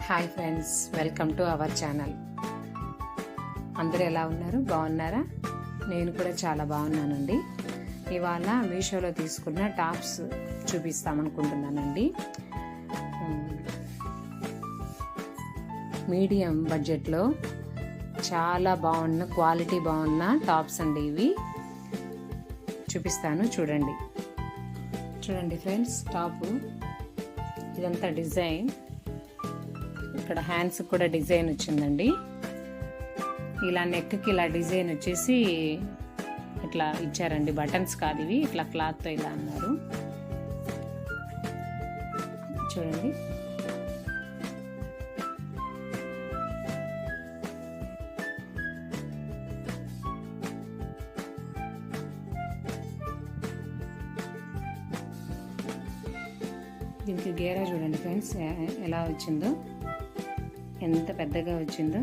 Hi friends, welcome to our channel. అందరూ ఎలా ఉన్నారు? బాగున్నారా? నేను కూడా చాలా బాగున్నానండి. ఇవాళ మీషోలో తీసుకున్న టాప్స్ చూపిస్తామనుకుంటున్నానండి. మీడియం బడ్జెట్లో చాలా బాగున్న క్వాలిటీ బాగున్న టాప్స్ అండి. ఇవి చూపిస్తాను, చూడండి ఫ్రెండ్స్. టాపు ఇదంతా డిజైన్, ఇక్కడ హ్యాండ్స్ కూడా డిజైన్ వచ్చిందండి. ఇలా నెక్కి ఇలా డిజైన్ వచ్చేసి ఇట్లా ఇచ్చారండి. బటన్స్ కాదు ఇవి, ఇట్లా క్లాత్తో ఇలా అన్నారు. చూడండి, దీనికి గేరా చూడండి ఫ్రెండ్స్ ఎలా వచ్చిందో, ఎంత పెద్దగా వచ్చిందో.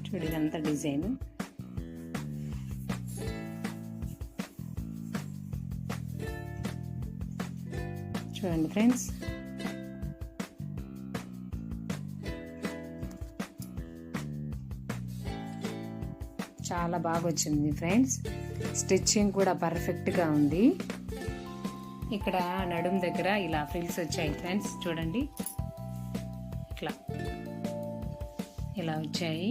చూడు, ఇదంతా డిజైన్. చూడండి ఫ్రెండ్స్, చాలా బాగా వచ్చింది ఫ్రెండ్స్. స్టిచ్చింగ్ కూడా పర్ఫెక్ట్గా ఉంది. ఇక్కడ నడుం దగ్గర ఇలా ఫ్రిల్స్ వచ్చాయి ఫ్రెండ్స్. చూడండి, ఇలా వచ్చాయి.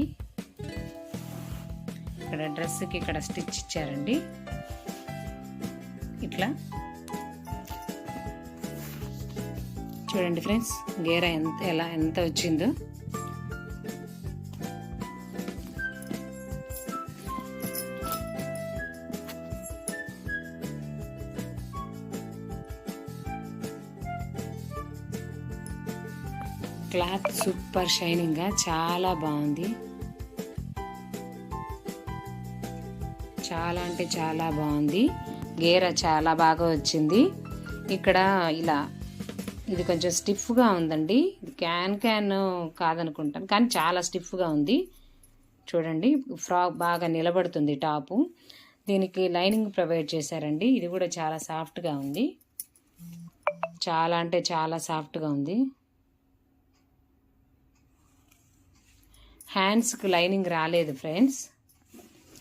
ఇక్కడ డ్రెస్కి ఇక్కడ స్టిచ్ ఇచ్చారండి. ఇట్లా చూడండి ఫ్రెండ్స్, గేరా ఎంత వచ్చిందో. క్లాత్ సూపర్ షైనింగ్గా చాలా బాగుంది. చాలా అంటే చాలా బాగుంది. గేర చాలా బాగా వచ్చింది. ఇక్కడ ఇలా ఇది కొంచెం స్టిఫ్గా ఉందండి. క్యాన్ కాదనుకుంటాను, కానీ చాలా స్టిఫ్గా ఉంది. చూడండి, ఫ్రాక్ బాగా నిలబడుతుంది టాపు. దీనికి లైనింగ్ ప్రొవైడ్ చేశారండి. ఇది కూడా చాలా సాఫ్ట్గా ఉంది. చాలా అంటే చాలా సాఫ్ట్గా ఉంది. హ్యాండ్స్కి లైనింగ్ రాలేదు ఫ్రెండ్స్.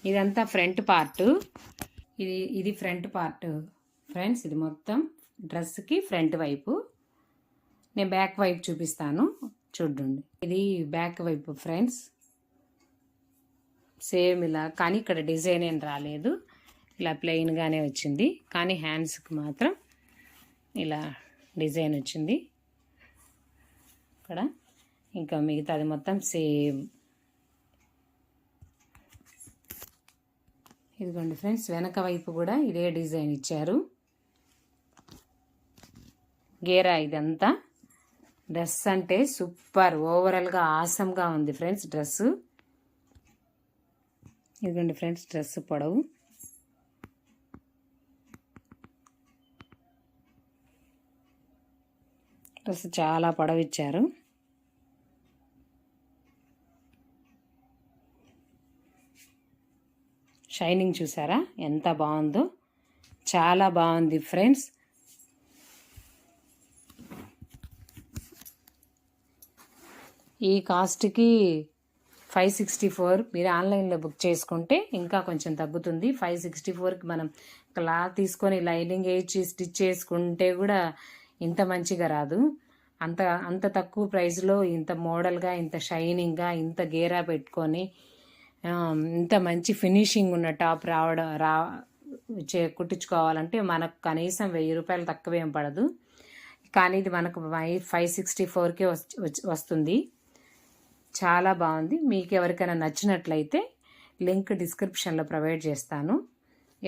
ఇదంతా ఫ్రంట్ పార్ట్. ఇది ఫ్రంట్ పార్ట్ ఫ్రెండ్స్. ఇది మొత్తం డ్రెస్కి ఫ్రంట్ వైపు. నేను బ్యాక్ వైపు చూపిస్తాను, చూడండి. ఇది బ్యాక్ వైపు ఫ్రెండ్స్. సేమ్ ఇలా, కానీ ఇక్కడ డిజైన్ ఏం రాలేదు. ఇలా ప్లెయిన్గానే వచ్చింది, కానీ హ్యాండ్స్కి మాత్రం ఇలా డిజైన్ వచ్చింది. ఇక్కడ ఇంకా మిగతాది మొత్తం సేమ్. ఇదిగోండి ఫ్రెండ్స్, వెనక వైపు కూడా ఇదే డిజైన్ ఇచ్చారు. గేరా ఇదంతా. డ్రెస్ అంటే సూపర్, ఓవరాల్గా ఆసమ్గా ఉంది ఫ్రెండ్స్ డ్రెస్. ఇదిగోండి ఫ్రెండ్స్, డ్రెస్ పొడవు. డ్రెస్ చాలా పొడవు ఇచ్చారు. షైనింగ్ చూసారా ఎంత బాగుందో? చాలా బాగుంది ఫ్రెండ్స్. ఈ కాస్ట్కి 564. మీరు ఆన్లైన్లో బుక్ చేసుకుంటే ఇంకా కొంచెం తగ్గుతుంది. 564కి మనం క్లాత్ తీసుకొని లైనింగ్ వేసి స్టిచ్ చేసుకుంటే కూడా ఇంత మంచిగా రాదు. అంత తక్కువ ప్రైస్లో ఇంత మోడల్గా, ఇంత షైనింగ్గా, ఇంత గేరా పెట్టుకొని ఇంత మంచి ఫినిషింగ్ ఉన్న టాప్ కుట్టించుకోవాలంటే మనకు కనీసం 1000 రూపాయలు తక్కువేం పడదు. కానీ ఇది మనకు 564కే వస్తుంది. చాలా బాగుంది. మీకు ఎవరికైనా నచ్చినట్లయితే లింక్ డిస్క్రిప్షన్లో ప్రొవైడ్ చేస్తాను.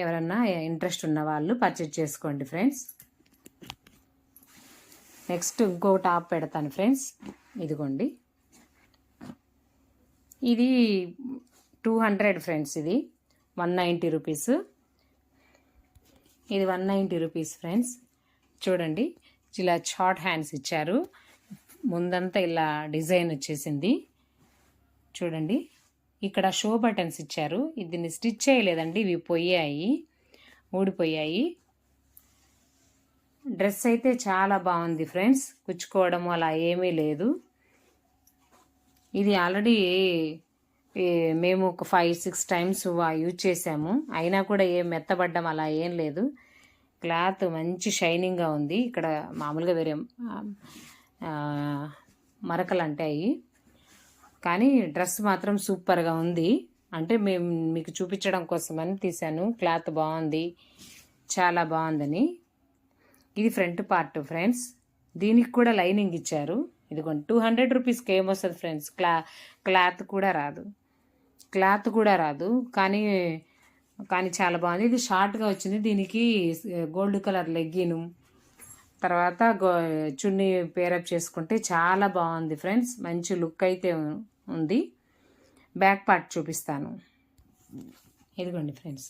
ఎవరన్నా ఇంట్రెస్ట్ ఉన్న వాళ్ళు పర్చేజ్ చేసుకోండి ఫ్రెండ్స్. నెక్స్ట్ ఇంకో టాప్ పెడతాను ఫ్రెండ్స్. ఇదిగోండి, ఇది 200 ఫ్రెండ్స్. ఇది 190 రూపీస్. ఇది 190 రూపీస్ ఫ్రెండ్స్. చూడండి, ఇలా షార్ట్ హ్యాండ్స్ ఇచ్చారు. ముందంతా ఇలా డిజైన్ వచ్చేసింది. చూడండి, ఇక్కడ షో బటన్స్ ఇచ్చారు. దీన్ని స్టిచ్ చేయలేదండి, ఇవి పోయాయి. ఊడిపోయాయి. డ్రెస్ అయితే చాలా బాగుంది ఫ్రెండ్స్, కుచ్చుకోవడం అలా ఏమీ లేదు. ఇది ఆల్రెడీ మేము ఒక 5-6 టైమ్స్ యూజ్ చేసాము, అయినా కూడా ఏం మెత్తబడ్డం అలా ఏం లేదు. క్లాత్ మంచి షైనింగ్గా ఉంది. ఇక్కడ మామూలుగా వేరే మరకలు అంటాయి, కానీ డ్రెస్ మాత్రం సూపర్గా ఉంది. అంటే మేము మీకు చూపించడం కోసమని తీశాను. క్లాత్ బాగుంది, చాలా బాగుందని. ఇది ఫ్రంట్ పార్ట్ ఫ్రెండ్స్. దీనికి కూడా లైనింగ్ ఇచ్చారు. ఇదిగోండి 200 రూపీస్కి ఏమొస్తుంది ఫ్రెండ్స్. క్లాత్ కూడా రాదు, కానీ చాలా బాగుంది. ఇది షార్ట్గా వచ్చింది. దీనికి గోల్డ్ కలర్ లెగ్గిను, తర్వాత చున్నీ పేరప్ చేసుకుంటే చాలా బాగుంది ఫ్రెండ్స్. మంచి లుక్ అయితే ఉంది. బ్యాక్ పార్ట్ చూపిస్తాను. ఇదిగోండి ఫ్రెండ్స్,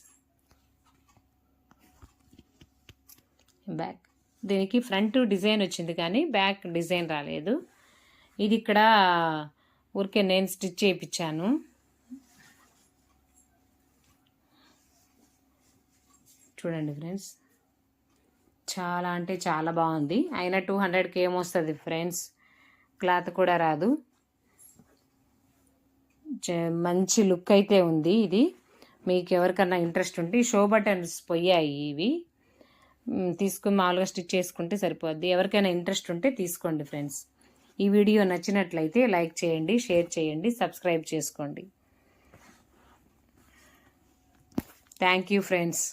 బ్యాక్. దీనికి ఫ్రంట్ డిజైన్ వచ్చింది కానీ బ్యాక్ డిజైన్ రాలేదు. ఇది ఇక్కడ ఊరికే నేను స్టిచ్ చేయించాను. చూడండి ఫ్రెండ్స్, చాలా అంటే చాలా బాగుంది. అయినా 200కి ఏమొస్తుంది ఫ్రెండ్స్. క్లాత్ కూడా రాదు, మంచి లుక్ అయితే ఉంది. ఇది మీకు ఎవరికన్నా ఇంట్రెస్ట్ ఉంటే, షో బటన్స్ పోయాయి ఇవి, తీసుకుని మామూలుగా స్టిచ్ చేసుకుంటే సరిపోద్ది. ఎవరికైనా ఇంట్రెస్ట్ ఉంటే తీసుకోండి ఫ్రెండ్స్. ఈ వీడియో నచ్చినట్లయితే లైక్ చేయండి, షేర్ చేయండి, సబ్స్క్రైబ్ చేసుకోండి. Thank you friends.